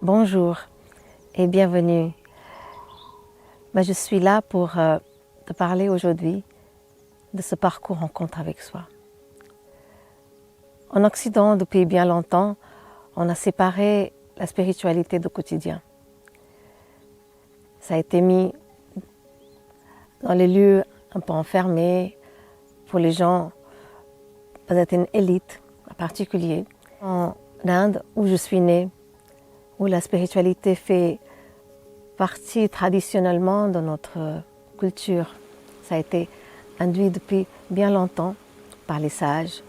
Bonjour et bienvenue. Je suis là pour te parler aujourd'hui de ce parcours rencontre avec soi. En Occident, depuis bien longtemps, on a séparé la spiritualité du quotidien. Ça a été mis dans les lieux un peu enfermés pour les gens, peut-être une élite en particulier. En Inde, où je suis née, où la spiritualité fait partie traditionnellement de notre culture. Ça a été induit depuis bien longtemps par les sages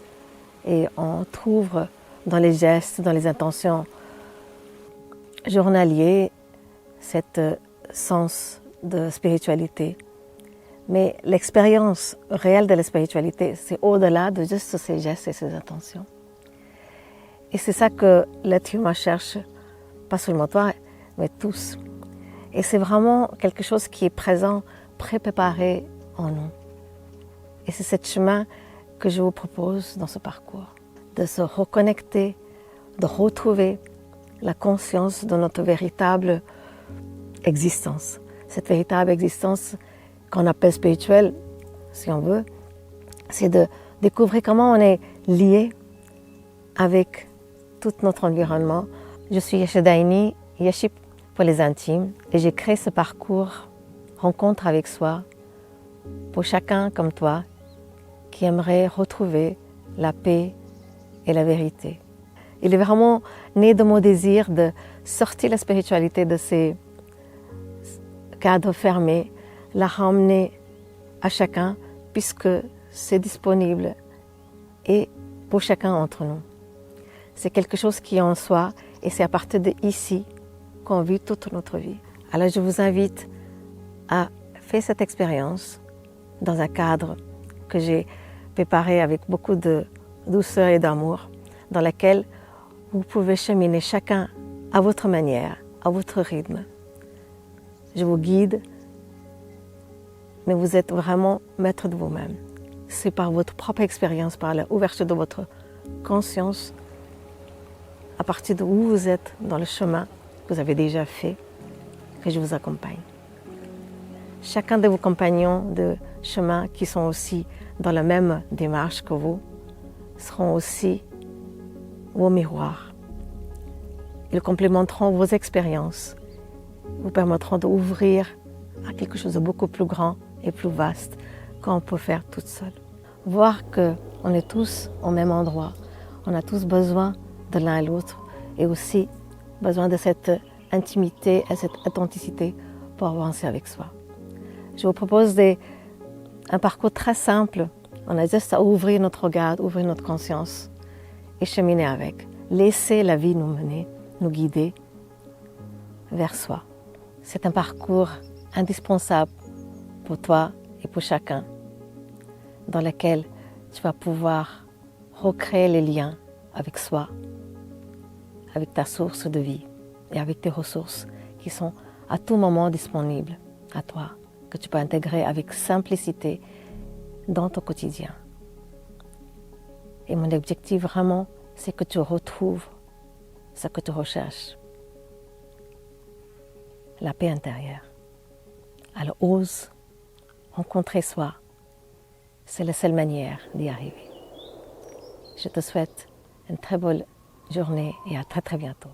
et on trouve dans les gestes, dans les intentions journaliers, cet sens de spiritualité. Mais l'expérience réelle de la spiritualité, c'est au-delà de juste ces gestes et ces intentions. Et c'est ça que l'être humain cherche, pas seulement toi, mais tous. Et c'est vraiment quelque chose qui est présent, préparé en nous. Et c'est ce chemin que je vous propose dans ce parcours, de se reconnecter, de retrouver la conscience de notre véritable existence. Cette véritable existence qu'on appelle spirituelle, si on veut, c'est de découvrir comment on est lié avec tout notre environnement. Je suis Yeshidaini, Yeshi pour les intimes, et j'ai créé ce parcours rencontre avec soi pour chacun comme toi qui aimerait retrouver la paix et la vérité. Il est vraiment né de mon désir de sortir la spiritualité de ces cadres fermés, la ramener à chacun puisque c'est disponible et pour chacun d'entre nous. C'est quelque chose qui est en soi et c'est à partir d'ici qu'on vit toute notre vie. Alors je vous invite à faire cette expérience dans un cadre que j'ai préparé avec beaucoup de douceur et d'amour, dans lequel vous pouvez cheminer chacun à votre manière, à votre rythme. Je vous guide, mais vous êtes vraiment maître de vous-même. C'est par votre propre expérience, par l'ouverture de votre conscience, à partir de où vous êtes dans le chemin que vous avez déjà fait, que je vous accompagne. Chacun de vos compagnons de chemin qui sont aussi dans la même démarche que vous seront aussi vos miroirs. Ils complémenteront vos expériences, vous permettront d'ouvrir à quelque chose de beaucoup plus grand et plus vaste qu'on peut faire toute seule. Voir qu'on est tous au même endroit, on a tous besoin de l'un et l'autre et aussi besoin de cette intimité et cette authenticité pour avancer avec soi. Je vous propose un parcours très simple. On a juste à ouvrir notre regard, ouvrir notre conscience et cheminer avec. Laisser la vie nous mener, nous guider vers soi. C'est un parcours indispensable pour toi et pour chacun, dans lequel tu vas pouvoir recréer les liens avec soi, avec ta source de vie et avec tes ressources qui sont à tout moment disponibles à toi, que tu peux intégrer avec simplicité dans ton quotidien. Et mon objectif vraiment, c'est que tu retrouves ce que tu recherches, la paix intérieure. Alors ose rencontrer soi, c'est la seule manière d'y arriver. Je te souhaite une très bonne journée et à très très bientôt.